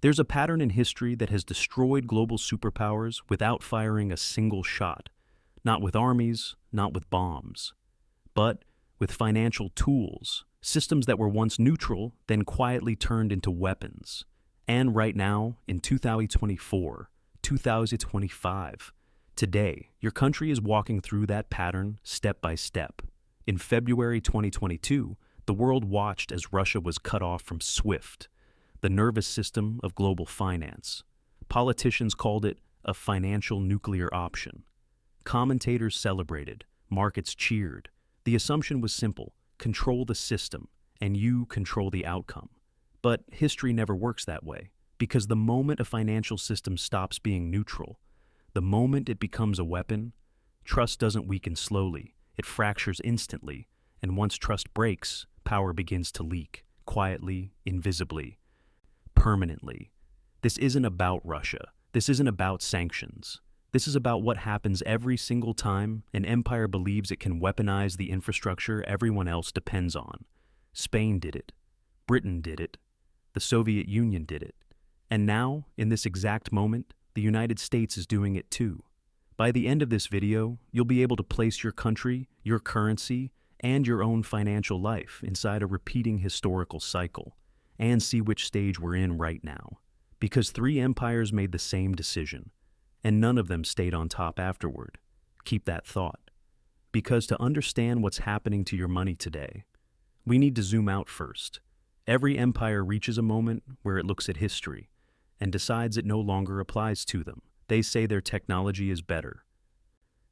There's a pattern in history that has destroyed global superpowers without firing a single shot. Not with armies, not with bombs, but with financial tools, systems that were once neutral, then quietly turned into weapons. And right now, in 2024, 2025, today, your country is walking through that pattern step by step. In February 2022, the world watched as Russia was cut off from SWIFT, the nervous system of global finance. Politicians called it a financial nuclear option. Commentators celebrated, markets cheered. The assumption was simple: control the system, and you control the outcome. But history never works that way, because the moment a financial system stops being neutral, the moment it becomes a weapon, trust doesn't weaken slowly, it fractures instantly, and once trust breaks, power begins to leak, quietly, invisibly, permanently. This isn't about Russia. This isn't about sanctions. This is about what happens every single time an empire believes it can weaponize the infrastructure everyone else depends on. Spain did it. Britain did it. The Soviet Union did it. And now, in this exact moment, the United States is doing it too. By the end of this video, you'll be able to place your country, your currency, and your own financial life inside a repeating historical cycle, and see which stage we're in right now. Because three empires made the same decision, and none of them stayed on top afterward. Keep that thought. Because to understand what's happening to your money today, we need to zoom out first. Every empire reaches a moment where it looks at history and decides it no longer applies to them. They say their technology is better.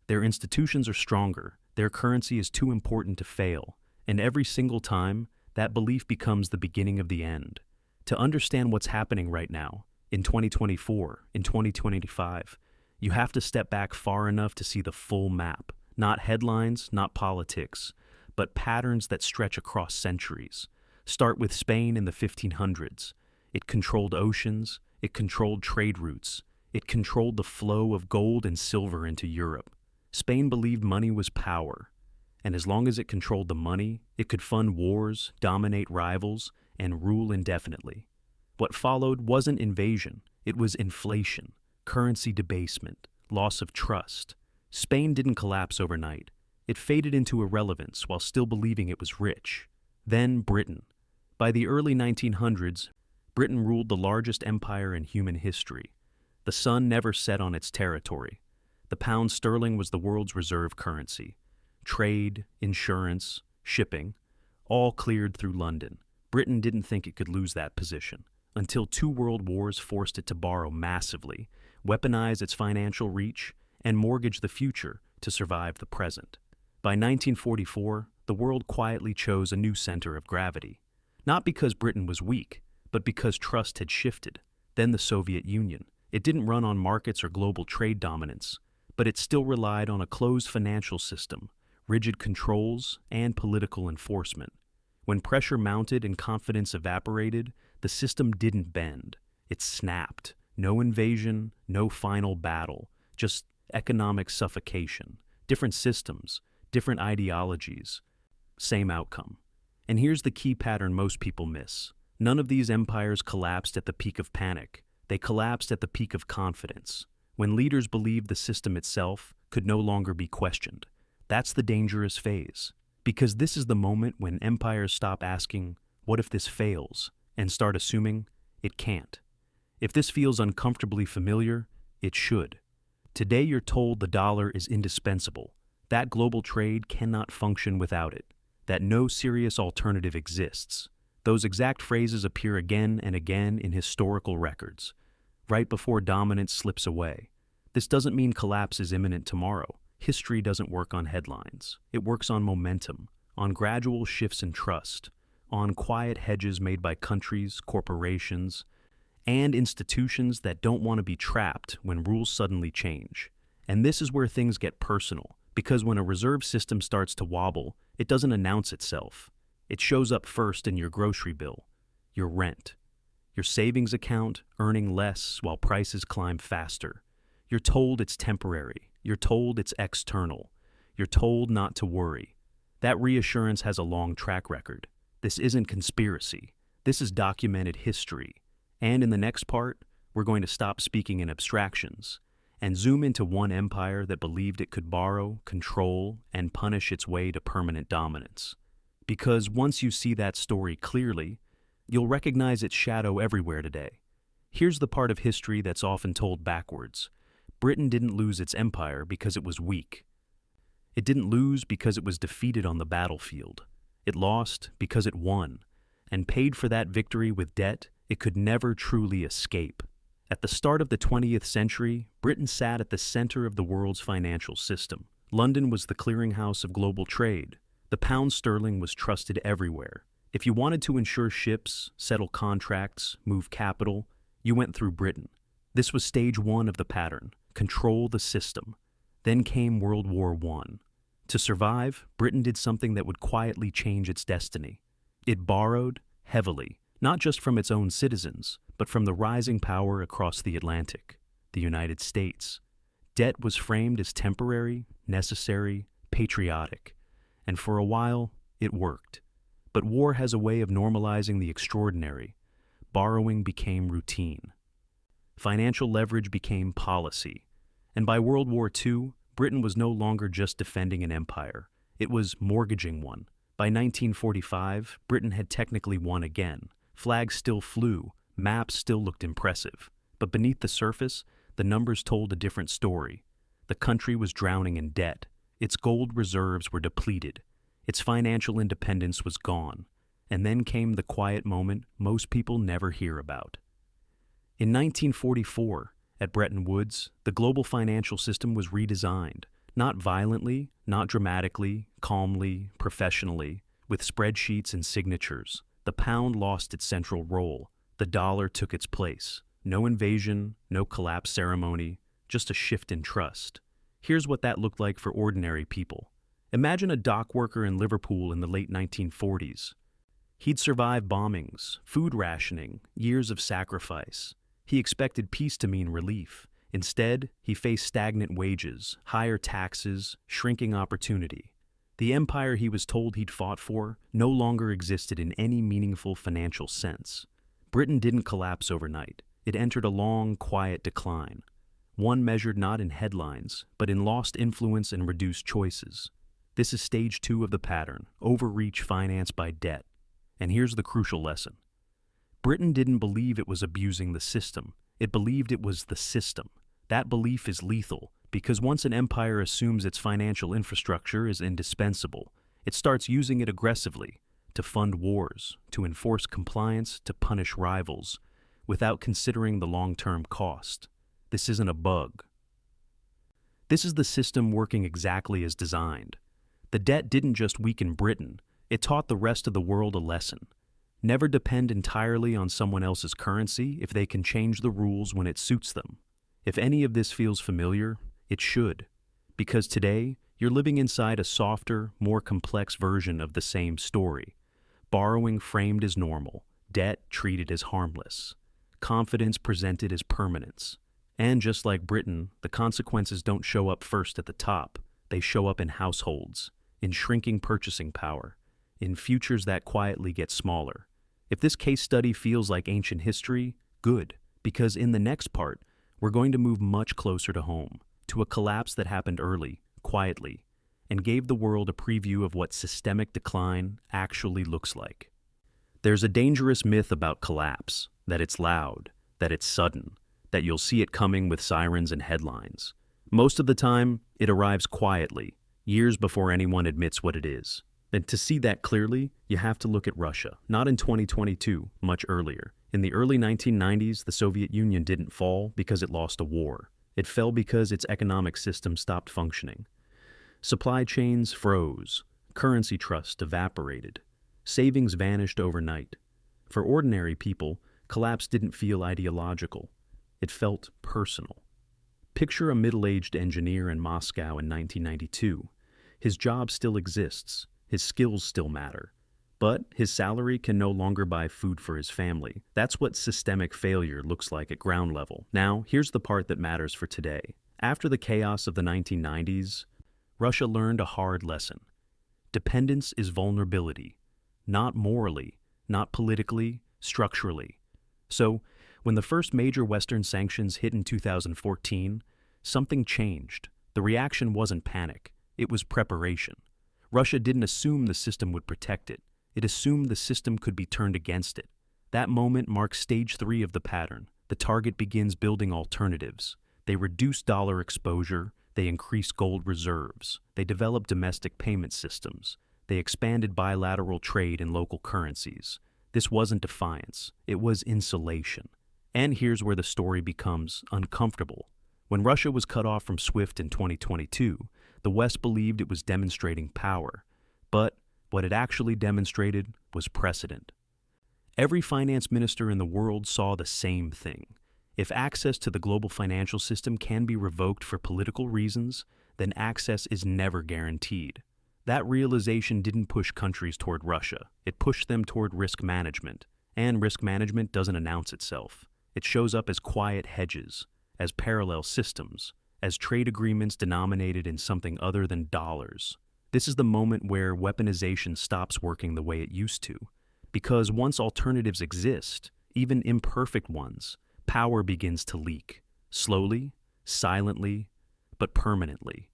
Their institutions are stronger. Their currency is too important to fail. And every single time, that belief becomes the beginning of the end. To understand what's happening right now, in 2024, in 2025, you have to step back far enough to see the full map. Not headlines, not politics, but patterns that stretch across centuries. Start with Spain in the 1500s. It controlled oceans, it controlled trade routes, it controlled the flow of gold and silver into Europe. Spain believed money was power, and as long as it controlled the money, it could fund wars, dominate rivals, and rule indefinitely. What followed wasn't invasion, it was inflation, currency debasement, loss of trust. Spain didn't collapse overnight. It faded into irrelevance while still believing it was rich. Then Britain. By the early 1900s, Britain ruled the largest empire in human history. The sun never set on its territory. The pound sterling was the world's reserve currency. Trade, insurance, shipping, all cleared through London. Britain didn't think it could lose that position, until two world wars forced it to borrow massively, weaponize its financial reach, and mortgage the future to survive the present. By 1944, the world quietly chose a new center of gravity. Not because Britain was weak, but because trust had shifted. Then the Soviet Union. It didn't run on markets or global trade dominance, but it still relied on a closed financial system, rigid controls, and political enforcement. When pressure mounted and confidence evaporated, the system didn't bend. It snapped. No invasion, no final battle, just economic suffocation. Different systems, different ideologies, same outcome. And here's the key pattern most people miss. None of these empires collapsed at the peak of panic. They collapsed at the peak of confidence, when leaders believed the system itself could no longer be questioned. That's the dangerous phase, because this is the moment when empires stop asking, "What if this fails?" and start assuming it can't. If this feels uncomfortably familiar, it should. Today you're told the dollar is indispensable, that global trade cannot function without it, that no serious alternative exists. Those exact phrases appear again and again in historical records, right before dominance slips away. This doesn't mean collapse is imminent tomorrow. History doesn't work on headlines. It works on momentum, on gradual shifts in trust, on quiet hedges made by countries, corporations, and institutions that don't want to be trapped when rules suddenly change. And this is where things get personal, because when a reserve system starts to wobble, it doesn't announce itself. It shows up first in your grocery bill, your rent, your savings account earning less while prices climb faster. You're told it's temporary. You're told it's external. You're told not to worry. That reassurance has a long track record. This isn't conspiracy. This is documented history. And in the next part, we're going to stop speaking in abstractions and zoom into one empire that believed it could borrow, control, and punish its way to permanent dominance. Because once you see that story clearly, you'll recognize its shadow everywhere today. Here's the part of history that's often told backwards. Britain didn't lose its empire because it was weak. It didn't lose because it was defeated on the battlefield. It lost because it won, and paid for that victory with debt it could never truly escape. At the start of the 20th century, Britain sat at the center of the world's financial system. London was the clearinghouse of global trade. The pound sterling was trusted everywhere. If you wanted to insure ships, settle contracts, move capital, you went through Britain. This was stage one of the pattern: control the system. Then came World War I. To survive, Britain did something that would quietly change its destiny. It borrowed heavily, not just from its own citizens, but from the rising power across the Atlantic, the United States. Debt was framed as temporary, necessary, patriotic, and for a while, it worked. But war has a way of normalizing the extraordinary. Borrowing became routine. Financial leverage became policy. And by World War II, Britain was no longer just defending an empire. It was mortgaging one. By 1945, Britain had technically won again. Flags still flew, maps still looked impressive. But beneath the surface, the numbers told a different story. The country was drowning in debt. Its gold reserves were depleted. Its financial independence was gone. And then came the quiet moment most people never hear about. In 1944, at Bretton Woods, the global financial system was redesigned. Not violently, not dramatically, calmly, professionally, with spreadsheets and signatures. The pound lost its central role. The dollar took its place. No invasion, no collapse ceremony, just a shift in trust. Here's what that looked like for ordinary people. Imagine a dock worker in Liverpool in the late 1940s. He'd survived bombings, food rationing, years of sacrifice. He expected peace to mean relief. Instead, he faced stagnant wages, higher taxes, shrinking opportunity. The empire he was told he'd fought for no longer existed in any meaningful financial sense. Britain didn't collapse overnight. It entered a long, quiet decline. One measured not in headlines, but in lost influence and reduced choices. This is stage two of the pattern: overreach financed by debt. And here's the crucial lesson. Britain didn't believe it was abusing the system. It believed it was the system. That belief is lethal, because once an empire assumes its financial infrastructure is indispensable, it starts using it aggressively to fund wars, to enforce compliance, to punish rivals, without considering the long-term cost. This isn't a bug. This is the system working exactly as designed. The debt didn't just weaken Britain, it taught the rest of the world a lesson. Never depend entirely on someone else's currency if they can change the rules when it suits them. If any of this feels familiar, it should. Because today, you're living inside a softer, more complex version of the same story. Borrowing framed as normal, debt treated as harmless, confidence presented as permanence. And just like Britain, the consequences don't show up first at the top. They show up in households, in shrinking purchasing power, in futures that quietly get smaller. If this case study feels like ancient history, good, because in the next part, we're going to move much closer to home, to a collapse that happened early, quietly, and gave the world a preview of what systemic decline actually looks like. There's a dangerous myth about collapse, that it's loud, that it's sudden, that you'll see it coming with sirens and headlines. Most of the time, it arrives quietly, years before anyone admits what it is. And to see that clearly, you have to look at Russia, not in 2022, much earlier. In the early 1990s, the Soviet Union didn't fall because it lost a war. It fell because its economic system stopped functioning. Supply chains froze, currency trust evaporated, savings vanished overnight. For ordinary people, collapse didn't feel ideological. It felt personal. Picture a middle-aged engineer in Moscow in 1992. His job still exists. His skills still matter. But his salary can no longer buy food for his family. That's what systemic failure looks like at ground level. Now, here's the part that matters for today. After the chaos of the 1990s, Russia learned a hard lesson. Dependence is vulnerability. Not morally, not politically, structurally. So, When the first major Western sanctions hit in 2014, something changed. The reaction wasn't panic, it was preparation. Russia didn't assume the system would protect it. It assumed the system could be turned against it. That moment marks stage 3 of the pattern. The target begins building alternatives. They reduce dollar exposure, they increase gold reserves, they develop domestic payment systems, they expanded bilateral trade in local currencies. This wasn't defiance, it was insulation. And here's where the story becomes uncomfortable. When Russia was cut off from SWIFT in 2022, the West believed it was demonstrating power. But what it actually demonstrated was precedent. Every finance minister in the world saw the same thing. If access to the global financial system can be revoked for political reasons, then access is never guaranteed. That realization didn't push countries toward Russia. It pushed them toward risk management. And risk management doesn't announce itself. It shows up as quiet hedges, as parallel systems, as trade agreements denominated in something other than dollars. This is the moment where weaponization stops working the way it used to. Because once alternatives exist, even imperfect ones, power begins to leak. Slowly, silently, but permanently.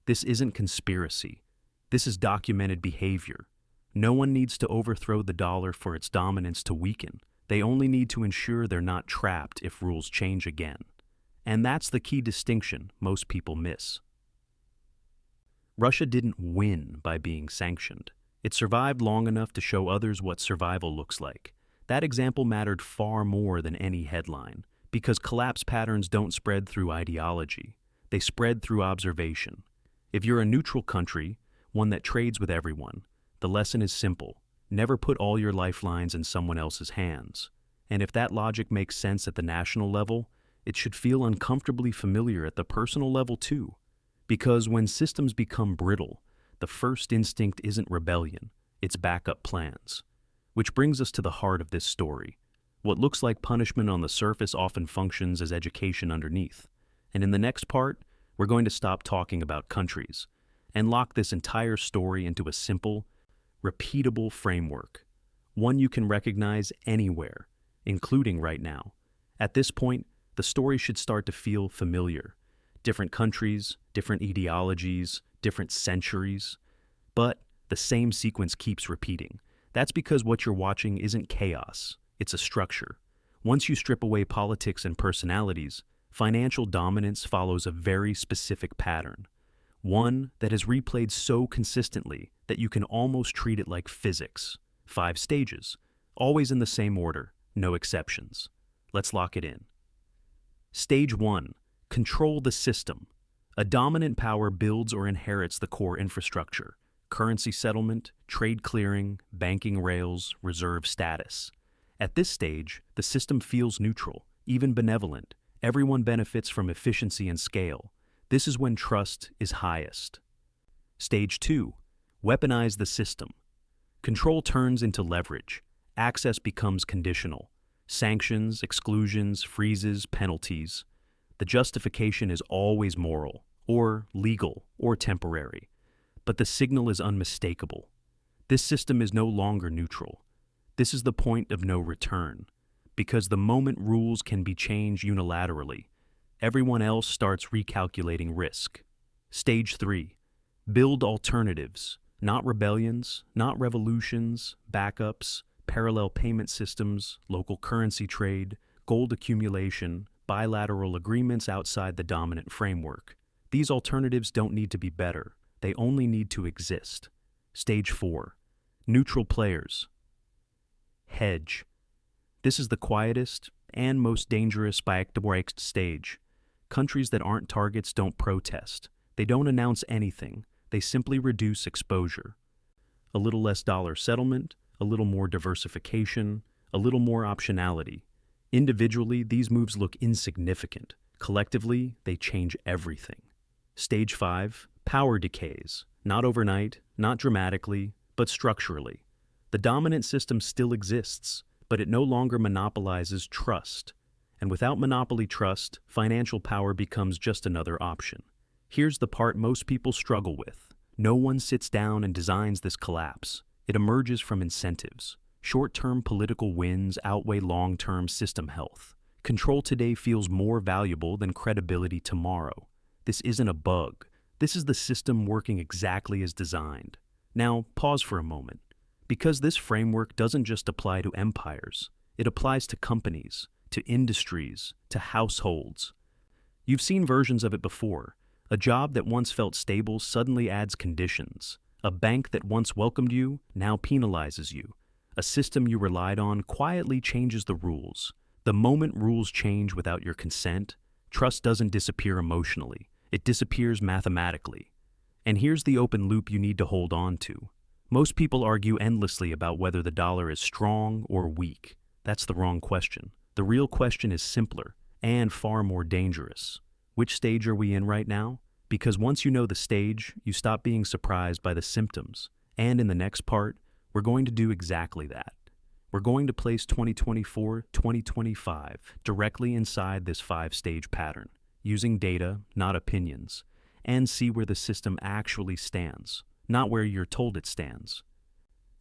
This isn't conspiracy. This is documented behavior. No one needs to overthrow the dollar for its dominance to weaken. They only need to ensure they're not trapped if rules change again. And that's the key distinction most people miss. Russia didn't win by being sanctioned. It survived long enough to show others what survival looks like. That example mattered far more than any headline, because collapse patterns don't spread through ideology. They spread through observation. If you're a neutral country, one that trades with everyone, the lesson is simple. Never put all your lifelines in someone else's hands. And if that logic makes sense at the national level, it should feel uncomfortably familiar at the personal level too. Because when systems become brittle, the first instinct isn't rebellion, it's backup plans. Which brings us to the heart of this story. What looks like punishment on the surface often functions as education underneath. And in the next part, we're going to stop talking about countries and lock this entire story into a simple, repeatable framework. One you can recognize anywhere, including right now. At this point, the story should start to feel familiar. Different countries, different ideologies, different centuries. But the same sequence keeps repeating. That's because what you're watching isn't chaos, it's a structure. Once you strip away politics and personalities, financial dominance follows a very specific pattern. One that is replayed so consistently that you can almost treat it like physics. 5 stages, always in the same order, no exceptions. Let's lock it in. Stage 1. Control the system. A dominant power builds or inherits the core infrastructure: currency settlement, trade clearing, banking rails, reserve status. At this stage, the system feels neutral, even benevolent. Everyone benefits from efficiency and scale. This is when trust is highest. Stage 2. Weaponize the system. Control turns into leverage. Access becomes conditional. Sanctions, exclusions, freezes, penalties. The justification is always moral, or legal, or temporary. But the signal is unmistakable. This system is no longer neutral. This is the point of no return. Because the moment rules can be changed unilaterally, everyone else starts recalculating risk. Stage 3. Build alternatives. Not rebellions, not revolutions, backups, parallel payment systems, local currency trade, gold accumulation, bilateral agreements outside the dominant framework. These alternatives don't need to be better. They only need to exist. Stage 4. Neutral players. Hedge. This is the quietest and most dangerous Projektbereich stage. Countries that aren't targets don't protest. They don't announce anything. They simply reduce exposure. A little less dollar settlement, a little more diversification, a little more optionality. Individually, these moves look insignificant. Collectively, they change everything. Stage 5. Power decays. Not overnight, not dramatically, but structurally. The dominant system still exists, but it no longer monopolizes trust. And without monopoly trust, financial power becomes just another option. Here's the part most people struggle with. No one sits down and designs this collapse. It emerges from incentives. Short-term political wins outweigh long-term system health. Control today feels more valuable than credibility tomorrow. This isn't a bug. This is the system working exactly as designed. Now, pause for a moment. Because this framework doesn't just apply to empires, it applies to companies, to industries, to households. You've seen versions of it before. A job that once felt stable suddenly adds conditions. A bank that once welcomed you now penalizes you. A system you relied on quietly changes the rules. The moment rules change without your consent, trust doesn't disappear emotionally. It disappears mathematically. And here's the open loop you need to hold on to. Most people argue endlessly about whether the dollar is strong or weak. That's the wrong question. The real question is simpler and far more dangerous. Which stage are we in right now? Because once you know the stage, you stop being surprised by the symptoms. And in the next part, we're going to do exactly that. We're going to place 2024-2025 directly inside this 5-stage pattern, using data, not opinions, and see where the system actually stands, not where you're told it stands,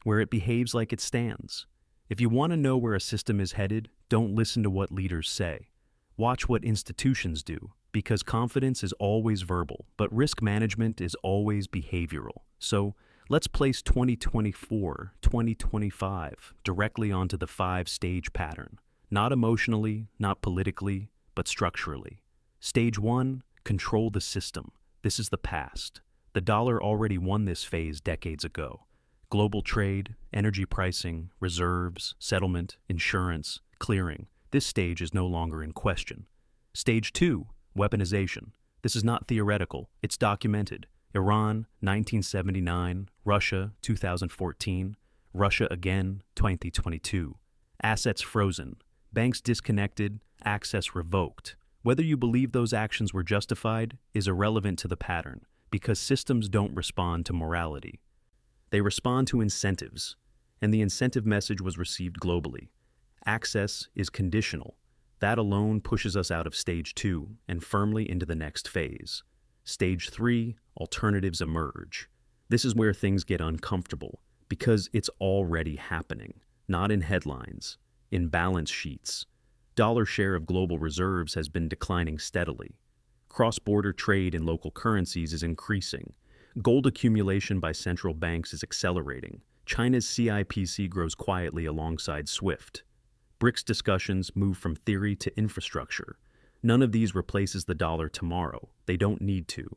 where it behaves like it stands. If you want to know where a system is headed, don't listen to what leaders say. Watch what institutions do, because confidence is always verbal, but risk management is always behavioral. So, let's place 2024-2025 directly onto the 5-stage pattern, not emotionally, not politically, but structurally. Stage 1, control the system. This is the past. The dollar already won this phase decades ago. Global trade, energy pricing, reserves, settlement, insurance, clearing. This stage is no longer in question. Stage 2, weaponization. This is not theoretical, it's documented. Iran, 1979, Russia, 2014, Russia again, 2022. Assets frozen, banks disconnected, access revoked. Whether you believe those actions were justified is irrelevant to the pattern, because systems don't respond to morality. They respond to incentives, and the incentive message was received globally. Access is conditional. That alone pushes us out of stage 2 and firmly into the next phase. Stage 3, alternatives emerge. This is where things get uncomfortable, because it's already happening, not in headlines, in balance sheets. Dollar share of global reserves has been declining steadily. Cross-border trade in local currencies is increasing. Gold accumulation by central banks is accelerating. China's CIPC grows quietly alongside SWIFT. BRICS discussions move from theory to infrastructure. None of these replaces the dollar tomorrow. They don't need to.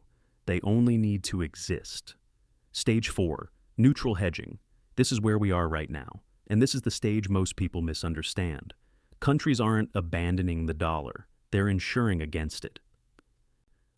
They only need to exist. Stage 4, neutral hedging. This is where we are right now, and this is the stage most people misunderstand. Countries aren't abandoning the dollar. They're insuring against it.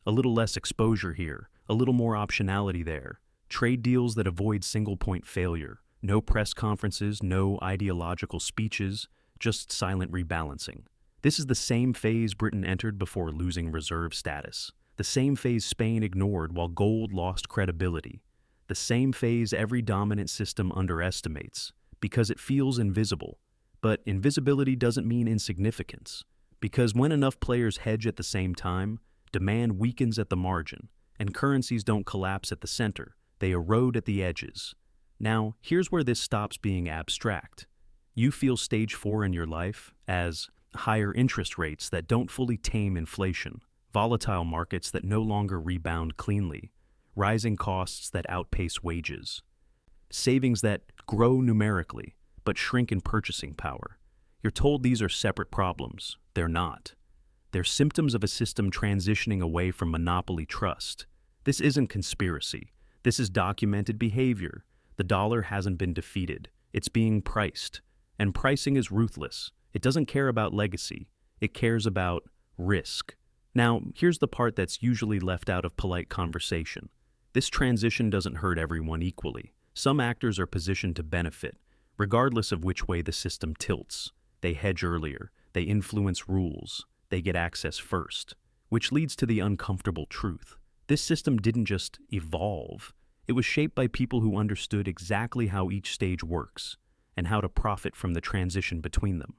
A little less exposure here, a little more optionality there. Trade deals that avoid single-point failure. No press conferences, no ideological speeches, just silent rebalancing. This is the same phase Britain entered before losing reserve status. The same phase Spain ignored while gold lost credibility. The same phase every dominant system underestimates, because it feels invisible. But invisibility doesn't mean insignificance, because when enough players hedge at the same time, demand weakens at the margin, and currencies don't collapse at the center, they erode at the edges. Now, here's where this stops being abstract. You feel stage 4 in your life as higher interest rates that don't fully tame inflation, volatile markets that no longer rebound cleanly, rising costs that outpace wages, savings that grow numerically but shrink in purchasing power. You're told these are separate problems. They're not. They're symptoms of a system transitioning away from monopoly trust. This isn't conspiracy. This is documented behavior. The dollar hasn't been defeated. It's being priced. And pricing is ruthless. It doesn't care about legacy. It cares about risk. Now, here's the part that's usually left out of polite conversation. This transition doesn't hurt everyone equally. Some actors are positioned to benefit, regardless of which way the system tilts. They hedge earlier. They influence rules. They get access first. Which leads to the uncomfortable truth. This system didn't just evolve. It was shaped by people who understood exactly how each stage works and how to profit from the transition between them.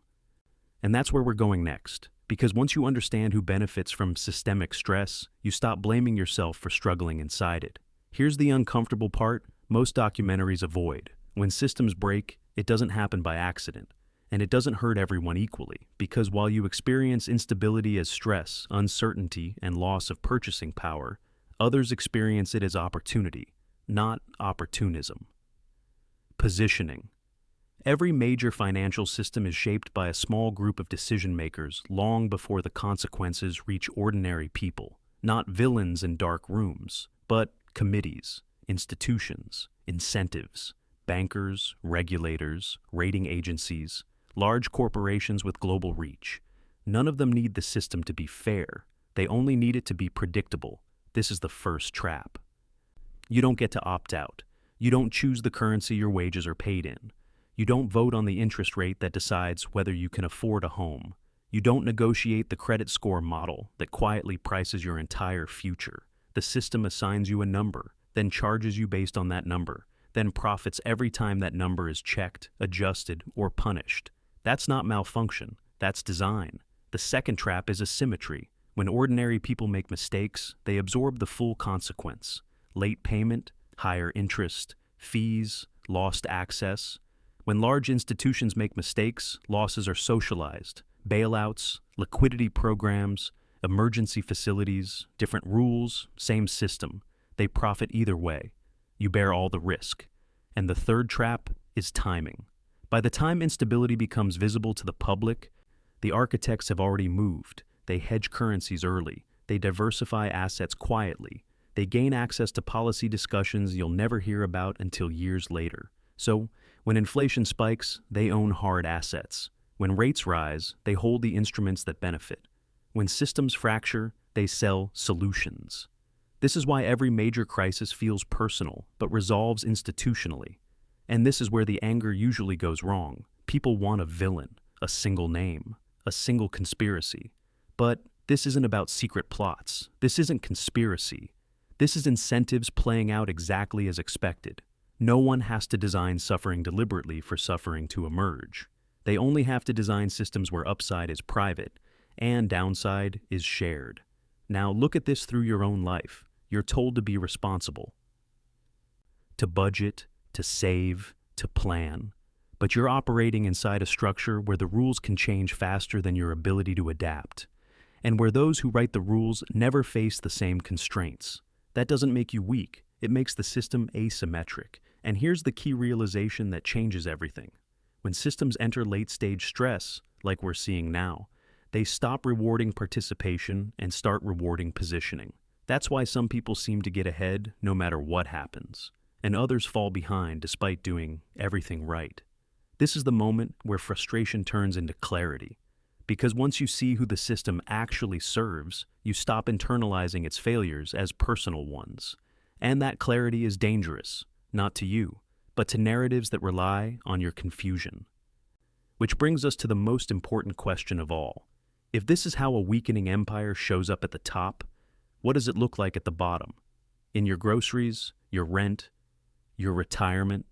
And that's where we're going next, because once you understand who benefits from systemic stress, you stop blaming yourself for struggling inside it. Here's the uncomfortable part most documentaries avoid. When systems break, it doesn't happen by accident. And it doesn't hurt everyone equally, because while you experience instability as stress, uncertainty, and loss of purchasing power, others experience it as opportunity, not opportunism. Positioning. Every major financial system is shaped by a small group of decision makers long before the consequences reach ordinary people, not villains in dark rooms, but committees, institutions, incentives, bankers, regulators, rating agencies, large corporations with global reach. None of them need the system to be fair. They only need it to be predictable. This is the first trap. You don't get to opt out. You don't choose the currency your wages are paid in. You don't vote on the interest rate that decides whether you can afford a home. You don't negotiate the credit score model that quietly prices your entire future. The system assigns you a number, then charges you based on that number, then profits every time that number is checked, adjusted, or punished. That's not malfunction, that's design. The second trap is asymmetry. When ordinary people make mistakes, they absorb the full consequence. Late payment, higher interest, fees, lost access. When large institutions make mistakes, losses are socialized. Bailouts, liquidity programs, emergency facilities, different rules, same system. They profit either way. You bear all the risk. And the third trap is timing. By the time instability becomes visible to the public, the architects have already moved. They hedge currencies early. They diversify assets quietly. They gain access to policy discussions you'll never hear about until years later. So, when inflation spikes, they own hard assets. When rates rise, they hold the instruments that benefit. When systems fracture, they sell solutions. This is why every major crisis feels personal, but resolves institutionally. And this is where the anger usually goes wrong. People want a villain, a single name, a single conspiracy. But this isn't about secret plots. This isn't conspiracy. This is incentives playing out exactly as expected. No one has to design suffering deliberately for suffering to emerge. They only have to design systems where upside is private and downside is shared. Now look at this through your own life. You're told to be responsible, to budget, to save, to plan. But you're operating inside a structure where the rules can change faster than your ability to adapt, and where those who write the rules never face the same constraints. That doesn't make you weak. It makes the system asymmetric. And here's the key realization that changes everything. When systems enter late-stage stress, like we're seeing now, they stop rewarding participation and start rewarding positioning. That's why some people seem to get ahead no matter what happens, and others fall behind despite doing everything right. This is the moment where frustration turns into clarity. Because once you see who the system actually serves, you stop internalizing its failures as personal ones. And that clarity is dangerous, not to you, but to narratives that rely on your confusion. Which brings us to the most important question of all. If this is how a weakening empire shows up at the top, what does it look like at the bottom? In your groceries, your rent, your retirement?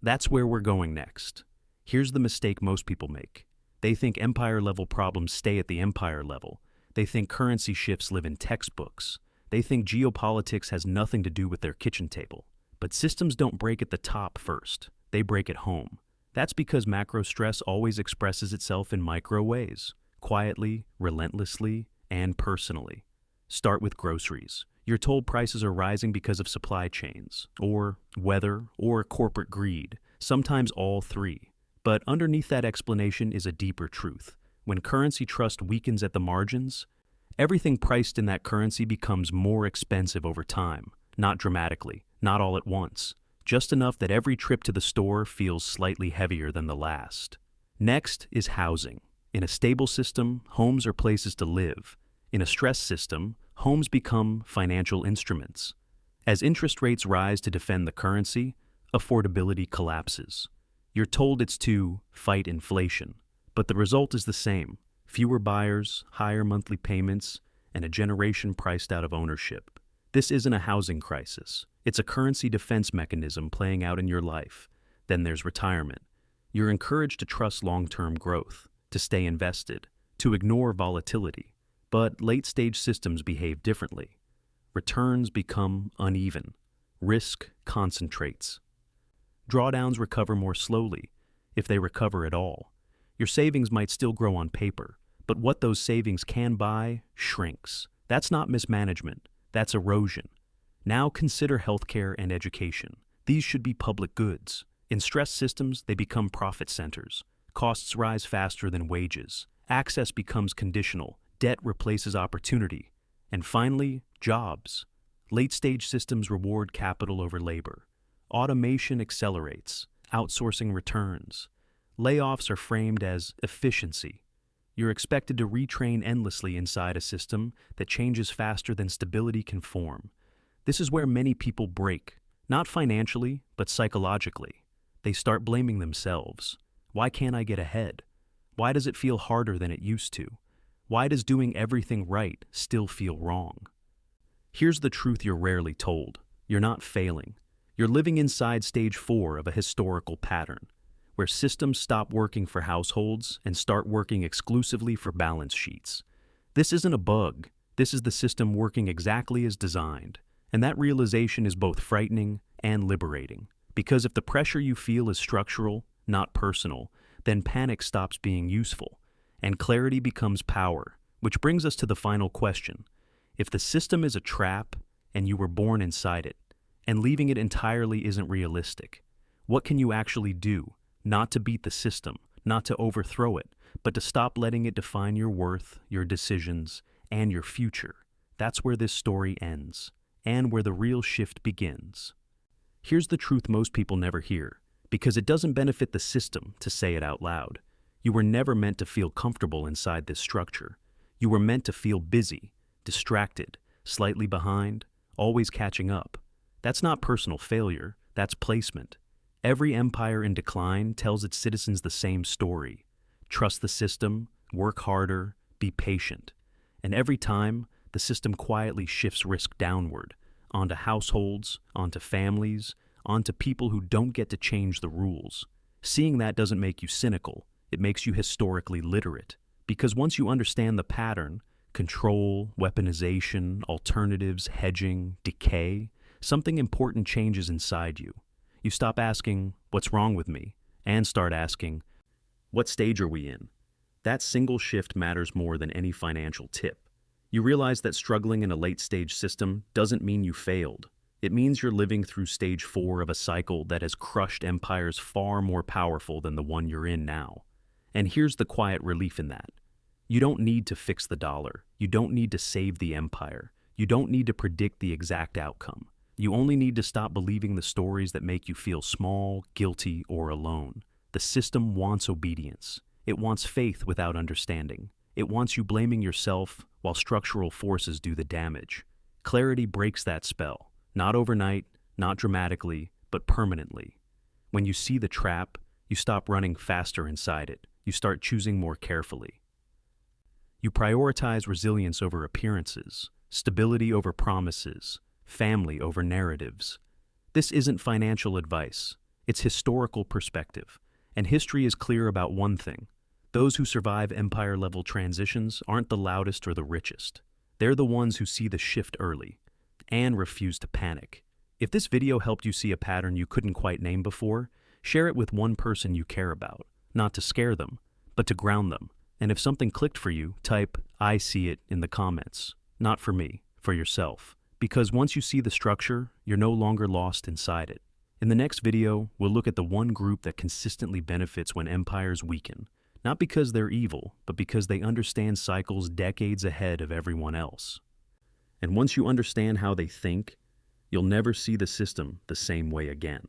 That's where we're going next. Here's the mistake most people make. They think empire-level problems stay at the empire level. They think currency shifts live in textbooks. They think geopolitics has nothing to do with their kitchen table. But systems don't break at the top first. They break at home. That's because macro stress always expresses itself in micro ways, quietly, relentlessly, and personally. Start with groceries. You're told prices are rising because of supply chains, or weather, or corporate greed, sometimes all three. But underneath that explanation is a deeper truth. When currency trust weakens at the margins, everything priced in that currency becomes more expensive over time. Not dramatically, not all at once. Just enough that every trip to the store feels slightly heavier than the last. Next is housing. In a stable system, homes are places to live. In a stress system, homes become financial instruments. As interest rates rise to defend the currency, affordability collapses. You're told it's to fight inflation, but the result is the same. Fewer buyers, higher monthly payments, and a generation priced out of ownership. This isn't a housing crisis. It's a currency defense mechanism playing out in your life. Then there's retirement. You're encouraged to trust long-term growth, to stay invested, to ignore volatility. But late-stage systems behave differently. Returns become uneven. Risk concentrates. Drawdowns recover more slowly, if they recover at all. Your savings might still grow on paper, but what those savings can buy shrinks. That's not mismanagement, that's erosion. Now consider healthcare and education. These should be public goods. In stressed systems, they become profit centers. Costs rise faster than wages. Access becomes conditional. Debt replaces opportunity. And finally, jobs. Late-stage systems reward capital over labor. Automation accelerates. Outsourcing returns. Layoffs are framed as efficiency. You're expected to retrain endlessly inside a system that changes faster than stability can form. This is where many people break, not financially, but psychologically. They start blaming themselves. Why can't I get ahead? Why does it feel harder than it used to? Why does doing everything right still feel wrong? Here's the truth you're rarely told. You're not failing. You're living inside stage 4 of a historical pattern, where systems stop working for households and start working exclusively for balance sheets. This isn't a bug. This is the system working exactly as designed. And that realization is both frightening and liberating. Because if the pressure you feel is structural, not personal, then panic stops being useful, and clarity becomes power. Which brings us to the final question. If the system is a trap, and you were born inside it, and leaving it entirely isn't realistic, what can you actually do? Not to beat the system, not to overthrow it, but to stop letting it define your worth, your decisions, and your future. That's where this story ends, and where the real shift begins. Here's the truth most people never hear, because it doesn't benefit the system to say it out loud. You were never meant to feel comfortable inside this structure. You were meant to feel busy, distracted, slightly behind, always catching up. That's not personal failure, that's placement. Every empire in decline tells its citizens the same story. Trust the system, work harder, be patient. And every time, the system quietly shifts risk downward, onto households, onto families, onto people who don't get to change the rules. Seeing that doesn't make you cynical, it makes you historically literate. Because once you understand the pattern, control, weaponization, alternatives, hedging, decay, something important changes inside you. You stop asking, what's wrong with me? And start asking, what stage are we in? That single shift matters more than any financial tip. You realize that struggling in a late-stage system doesn't mean you failed. It means you're living through stage 4 of a cycle that has crushed empires far more powerful than the one you're in now. And here's the quiet relief in that. You don't need to fix the dollar. You don't need to save the empire. You don't need to predict the exact outcome. You only need to stop believing the stories that make you feel small, guilty, or alone. The system wants obedience. It wants faith without understanding. It wants you blaming yourself while structural forces do the damage. Clarity breaks that spell. Not overnight, not dramatically, but permanently. When you see the trap, you stop running faster inside it. You start choosing more carefully. You prioritize resilience over appearances, stability over promises, family over narratives. This isn't financial advice. It's historical perspective. And history is clear about one thing. Those who survive empire-level transitions aren't the loudest or the richest. They're the ones who see the shift early and refuse to panic. If this video helped you see a pattern you couldn't quite name before, share it with one person you care about, not to scare them, but to ground them. And if something clicked for you, type, "I see it," in the comments. Not for me, for yourself. Because once you see the structure, you're no longer lost inside it. In the next video, we'll look at the one group that consistently benefits when empires weaken. Not because they're evil, but because they understand cycles decades ahead of everyone else. And once you understand how they think, you'll never see the system the same way again.